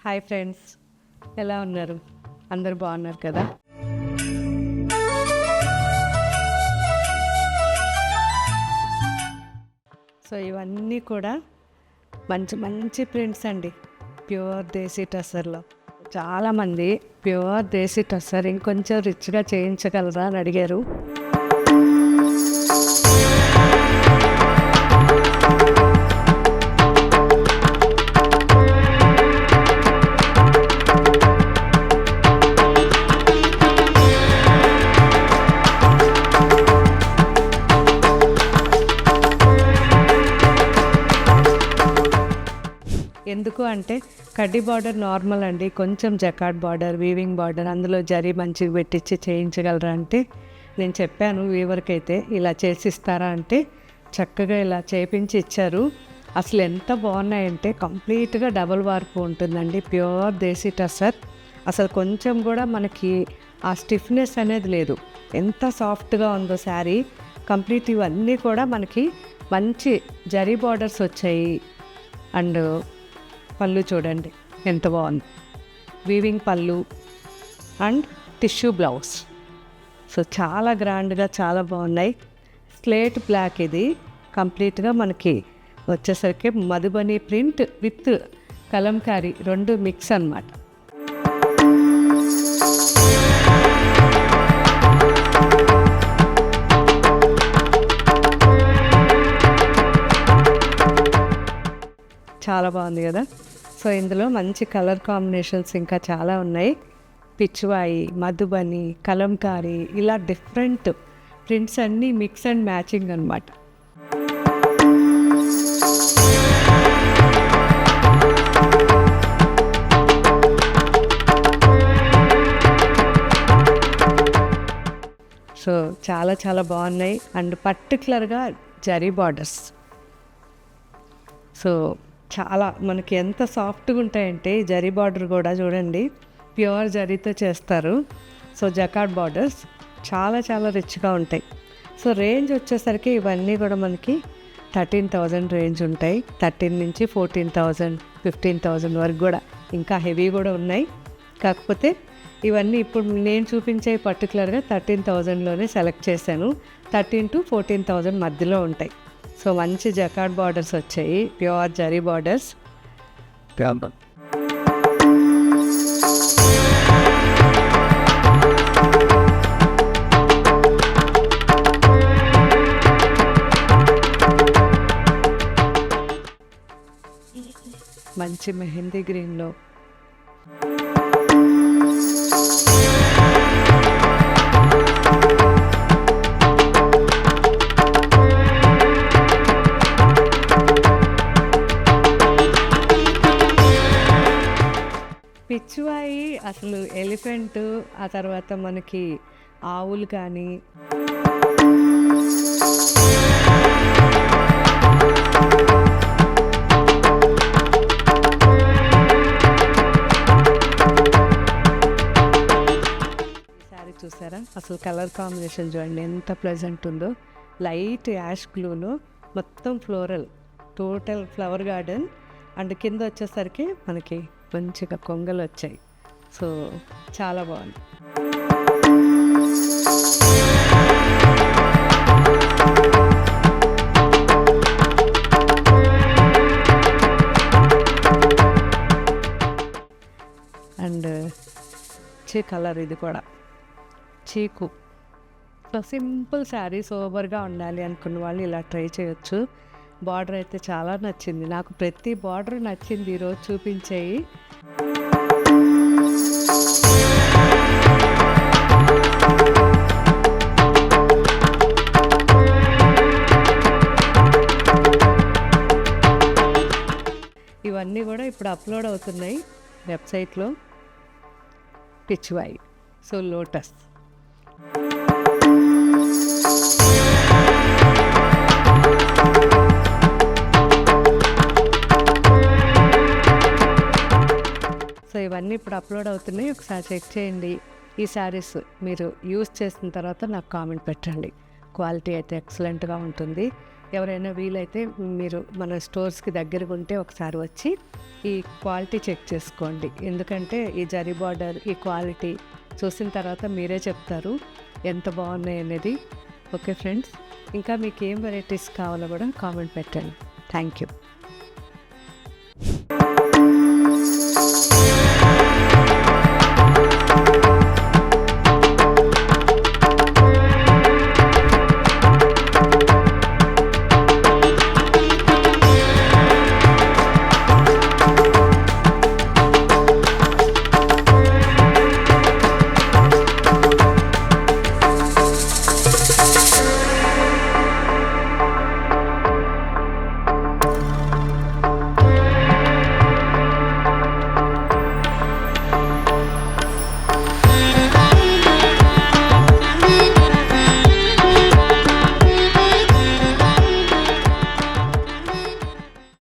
Hi friends, ఎలా ఉన్నారు? అందరు బాగున్నారు కదా? సో ఇవన్నీ కూడా మంచి మంచి ప్రింట్స్ అండి, ప్యూర్ దేశీ టస్సర్లో. చాలామంది ప్యూర్ దేశీ టస్సర్ ఇంకొంచెం రిచ్గా చేయించగలరా అని అడిగారు. ఎందుకు అంటే కడ్డీ బార్డర్ నార్మల్ అండి, కొంచెం జకార్డ్ బార్డర్, వీవింగ్ బార్డర్, అందులో జరీ మంచిగా పెట్టించి చేయించగలరా అంటే నేను చెప్పాను వీవర్కి అయితే ఇలా చేసిస్తారా అంటే చక్కగా ఇలా చేయించి ఇచ్చారు. అసలు ఎంత బాగున్నాయంటే కంప్లీట్గా డబుల్ వార్పు ఉంటుందండి, ప్యూర్ దేశీ టస్సర్. అసలు కొంచెం కూడా మనకి ఆ స్టిఫ్నెస్ అనేది లేదు, ఎంత సాఫ్ట్గా ఉందో శారీ కంప్లీట్. ఇవన్నీ కూడా మనకి మంచి జరీ బార్డర్స్ వచ్చాయి. అండ్ పళ్ళు చూడండి ఎంత బాగుంది, వీవింగ్ పళ్ళు అండ్ టిష్యూ బ్లౌజ్. సో చాలా గ్రాండ్గా చాలా బాగున్నాయి. స్లేట్ బ్లాక్ ఇది కంప్లీట్గా మనకి వచ్చేసరికి మధుబని ప్రింట్ విత్ కలంకారీ రెండు మిక్స్ అన్నమాట. చాలా బాగుంది కదా. సో ఇందులో మంచి కలర్ కాంబినేషన్స్ ఇంకా చాలా ఉన్నాయి. పిచ్వాయి, మధుబని, కలంకారీ, ఇలా డిఫరెంట్ ప్రింట్స్ అన్నీ మిక్స్ అండ్ మ్యాచింగ్ అన్నమాట. సో చాలా చాలా బాగున్నాయి. అండ్ పర్టికులర్గా జరీ బార్డర్స్ సో చాలా మనకి ఎంత సాఫ్ట్గా ఉంటాయంటే ఈ జరీ బార్డర్ కూడా చూడండి, ప్యూర్ జరీతో చేస్తారు. సో జకార్డ్ బార్డర్స్ చాలా చాలా రిచ్గా ఉంటాయి. సో రేంజ్ వచ్చేసరికి ఇవన్నీ కూడా మనకి 13,000 రేంజ్ ఉంటాయి. 13 నుంచి 14,000, 15,000 వరకు కూడా ఇంకా హెవీ కూడా ఉన్నాయి. కాకపోతే ఇవన్నీ ఇప్పుడు నేను చూపించే పర్టికులర్గా 13,000లోనే సెలెక్ట్ చేశాను. 13 to 14,000 మధ్యలో ఉంటాయి. సో మంచి జకార్డ్ బార్డర్స్ వచ్చాయి, ప్యూర్ జరీ బార్డర్స్. మంచి మెహందీ గ్రీన్లో పిచ్చువాయి, అసలు ఎలిఫెంట్, ఆ తర్వాత మనకి ఆవులు కానీ ఈసారి చూసారా అసలు కలర్ కాంబినేషన్ చూడండి ఎంత ప్లెజెంట్ ఉందో. లైట్ యాష్ బ్లూలో మొత్తం floral, total flower garden. And కింద వచ్చేసరికి మనకి మంచిగా కొంగలు వచ్చాయి. సో చాలా బాగుంది. అండ్ కలర్ ఇది కూడా చీకు. సో సింపుల్ శారీ, సోబర్గా ఉండాలి అనుకున్న వాళ్ళు ఇలా ట్రై చేయొచ్చు. బార్డర్ అయితే చాలా నచ్చింది నాకు, ప్రతి బార్డర్ నచ్చింది ఈరోజు చూపించేయి. ఇవన్నీ కూడా ఇప్పుడు అప్లోడ్ అవుతున్నాయి వెబ్సైట్లో. Pichwai, so lotus. సో ఇవన్నీ ఇప్పుడు అప్లోడ్ అవుతున్నాయి, ఒకసారి చెక్ చేయండి. ఈ శారీస్ మీరు యూస్ చేసిన తర్వాత నాకు కామెంట్ పెట్టండి. క్వాలిటీ అయితే ఎక్సలెంట్గా ఉంటుంది. ఎవరైనా వీలైతే మీరు మన స్టోర్స్కి దగ్గరగా ఉంటే ఒకసారి వచ్చి ఈ క్వాలిటీ చెక్ చేసుకోండి. ఎందుకంటే ఈ జరీ బార్డర్ ఈ క్వాలిటీ చూసిన తర్వాత మీరే చెప్తారు ఎంత బాగున్నాయి అనేది. ఓకే ఫ్రెండ్స్, ఇంకా మీకు ఏం వెరైటీస్ కావాలో కూడా కామెంట్ పెట్టండి. Thank you.